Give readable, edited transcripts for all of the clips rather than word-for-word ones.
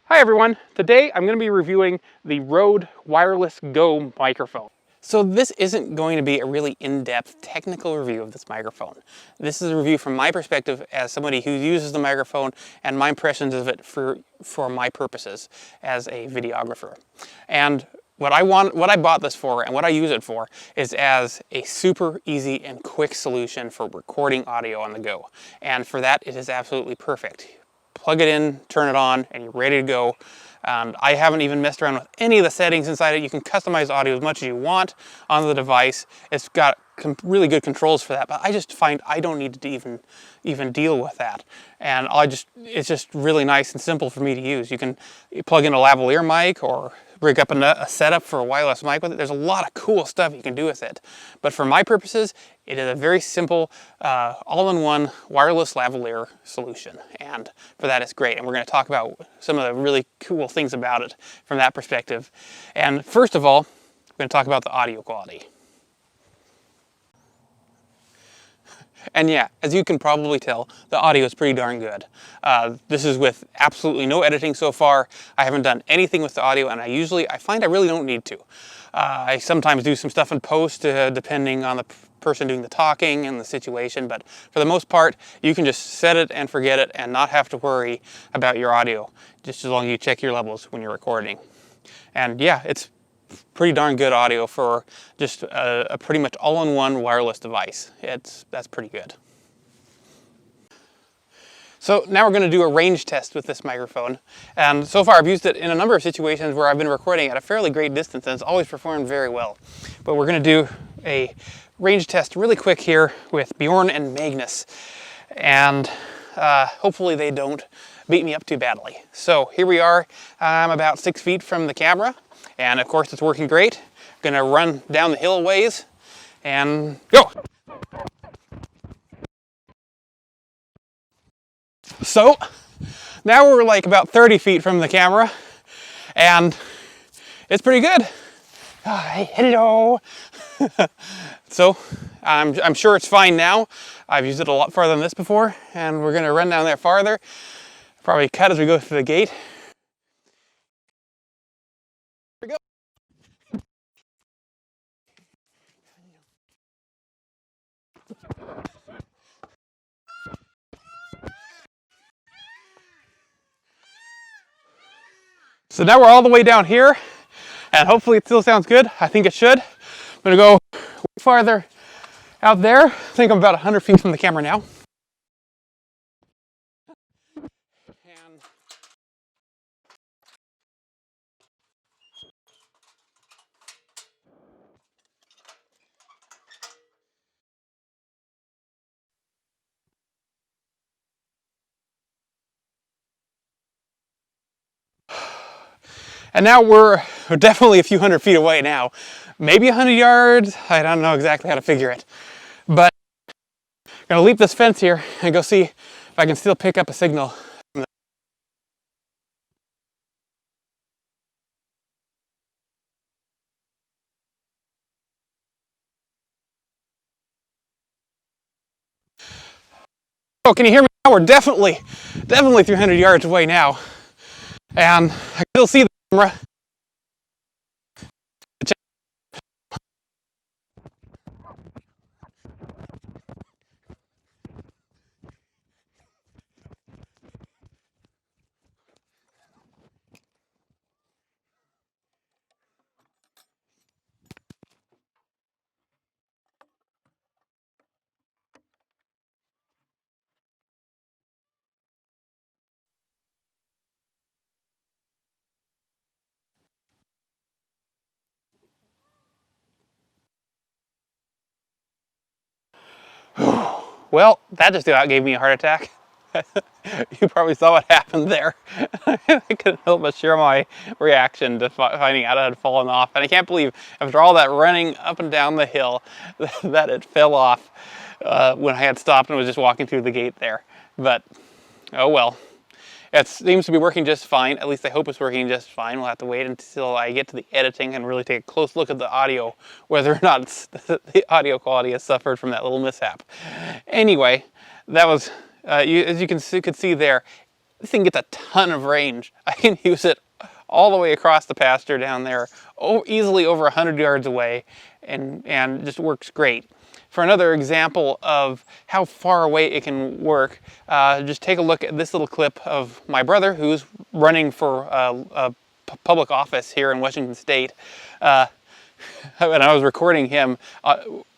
Hi everyone, today I'm going to be reviewing the Rode Wireless Go microphone. So this isn't going to be a really in-depth technical review of this microphone. This is a review from my perspective as somebody who uses the microphone and my impressions of it for my purposes as a videographer. And what I bought this for and what I use it for is as a super easy and quick solution for recording audio on the go. And for that, it is absolutely perfect. Plug it in, turn it on, and you're ready to go. And I haven't even messed around with any of the settings inside it. You can customize audio as much as you want on the device. It's got really good controls for that, but I just find I don't need to even deal with that. And it's just really nice and simple for me to use. You can plug in a lavalier mic or rig up a setup for a wireless mic with it. There's a lot of cool stuff you can do with it. But for my purposes, it is a very simple, all-in-one wireless lavalier solution. And for that, it's great. And we're going to talk about some of the really cool things about it from that perspective. And first of all, we're going to talk about the audio quality. And yeah, as you can probably tell, the audio is pretty darn good. This is with absolutely no editing so far. I haven't done anything with the audio, and I find I really don't need to. I sometimes do some stuff in post, depending on the person doing the talking and the situation, but for the most part, you can just set it and forget it and not have to worry about your audio, just as long as you check your levels when you're recording. And yeah, it's pretty darn good audio for just a pretty much all-in-one wireless device. That's pretty good. So now we're going to do a range test with this microphone. And so far I've used it in a number of situations where I've been recording at a fairly great distance and it's always performed very well. But we're going to do a range test really quick here with Bjorn and Magnus. And hopefully they don't beat me up too badly. So here we are. I'm about 6 feet from the camera. And of course it's working great. I'm gonna run down the hill a ways and go. So now we're like about 30 feet from the camera and it's pretty good. Hi, hello. So I'm sure it's fine now. I've used it a lot farther than this before and we're gonna run down there farther. Probably cut as we go through the gate. Here we go. So now we're all the way down here, and hopefully it still sounds good. I think it should. I'm gonna go farther out there. I think I'm about 100 feet from the camera now. And now we're definitely a few hundred feet away now. Maybe 100 yards. I don't know exactly how to figure it. But I'm gonna leap this fence here and go see if I can still pick up a signal. Oh, can you hear me now? We're definitely 300 yards away now. And I can still see the camera. Well, that just about gave me a heart attack. You probably saw what happened there. I couldn't help but share my reaction to finding out it had fallen off. And I can't believe, after all that running up and down the hill, that it fell off when I had stopped and was just walking through the gate there. But, oh well. It seems to be working just fine. At least I hope it's working just fine. We'll have to wait until I get to the editing and really take a close look at the audio, whether or not the audio quality has suffered from that little mishap. Anyway, that was, as you could see there, this thing gets a ton of range. I can use it all the way across the pasture down there, easily over 100 yards away, and just works great. For another example of how far away it can work, just take a look at this little clip of my brother, who's running for a public office here in Washington State. And I was recording him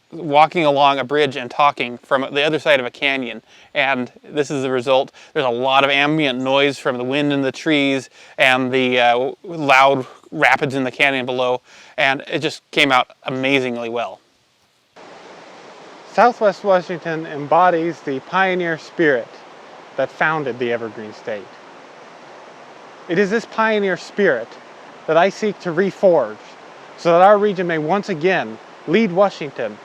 walking along a bridge and talking from the other side of a canyon, and this is the result. There's a lot of ambient noise from the wind in the trees and the loud rapids in the canyon below, and it just came out amazingly well. Southwest Washington embodies the pioneer spirit that founded the Evergreen State. It is this pioneer spirit that I seek to reforge so that our region may once again lead Washington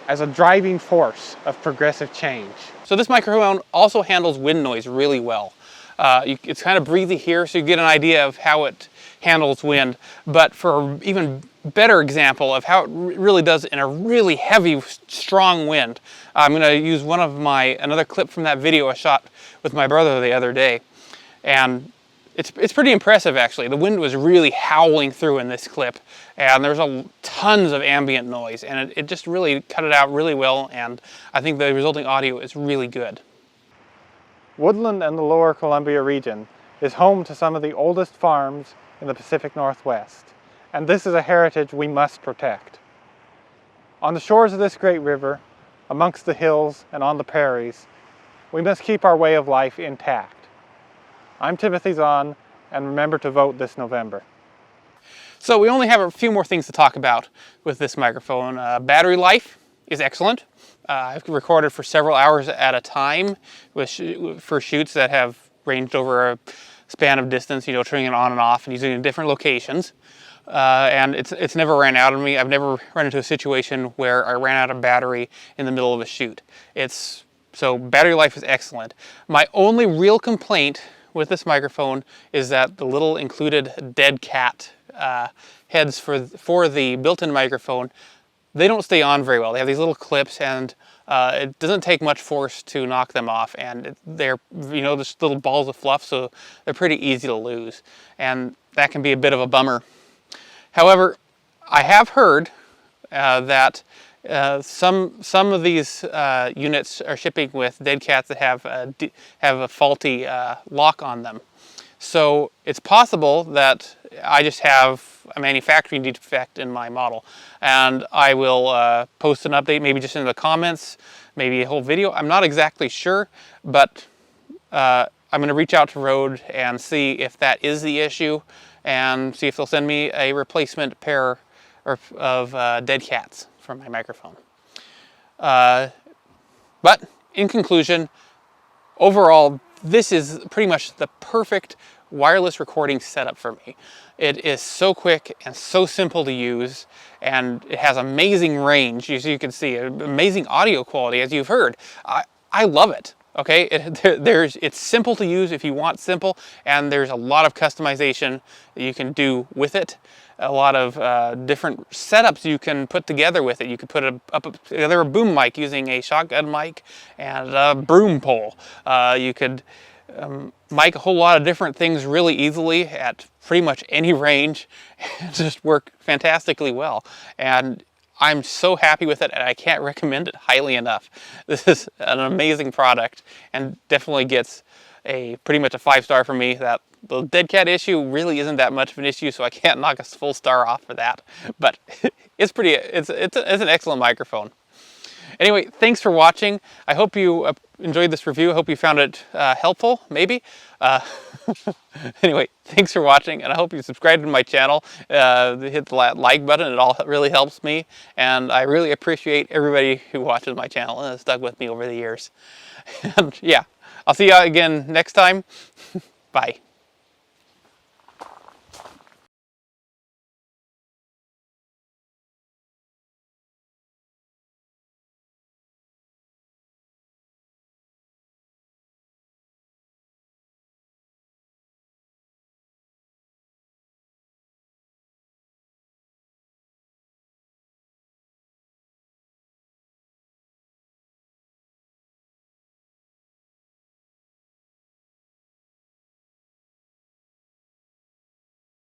as a driving force of progressive change. So this microphone also handles wind noise really well. It's kind of breathy here, so you get an idea of how it handles wind. But for an even better example of how it really does in a really heavy, strong wind, I'm going to use another clip from that video I shot with my brother the other day. And it's pretty impressive, actually. The wind was really howling through in this clip, and there's tons of ambient noise, and it just really cut it out really well, and I think the resulting audio is really good. Woodland and the Lower Columbia region is home to some of the oldest farms in the Pacific Northwest, and this is a heritage we must protect. On the shores of this great river, amongst the hills and on the prairies, we must keep our way of life intact. I'm Timothy Zahn, and remember to vote this November. So we only have a few more things to talk about with this microphone. Battery life is excellent. I've recorded for several hours at a time for shoots that have ranged over a span of distance, turning it on and off and using it in different locations. And it's never ran out on me. I've never run into a situation where I ran out of battery in the middle of a shoot. So battery life is excellent. My only real complaint with this microphone is that the little included dead cat heads for the built-in microphone, they don't stay on very well. They have these little clips, and it doesn't take much force to knock them off, and they're just little balls of fluff, so they're pretty easy to lose, and that can be a bit of a bummer. However, I have heard that some of these units are shipping with dead cats that have a faulty lock on them. So it's possible that I just have a manufacturing defect in my model, and I will post an update, maybe just in the comments, maybe a whole video. I'm not exactly sure, but I'm going to reach out to Rode and see if that is the issue, and see if they'll send me a replacement pair of dead cats for my microphone. But in conclusion, overall, this is pretty much the perfect wireless recording setup for me. It is so quick and so simple to use, and it has amazing range, as you can see, amazing audio quality, as you've heard. I love it. Okay, it's simple to use if you want simple, and there's a lot of customization that you can do with it. A lot of different setups you can put together with it. You could put together a boom mic using a shotgun mic and a broom pole. You could mic a whole lot of different things really easily at pretty much any range and just work fantastically well. And I'm so happy with it, and I can't recommend it highly enough. This is an amazing product, and definitely gets pretty much a 5-star for me. That the dead cat issue really isn't that much of an issue, so I can't knock a full star off for that. But it's an excellent microphone. Anyway, thanks for watching. I hope you enjoyed this review. I hope you found it helpful, maybe. Anyway, thanks for watching, and I hope you subscribe to my channel. Hit the like button. It all really helps me, and I really appreciate everybody who watches my channel and has stuck with me over the years. And yeah, I'll see you again next time. Bye.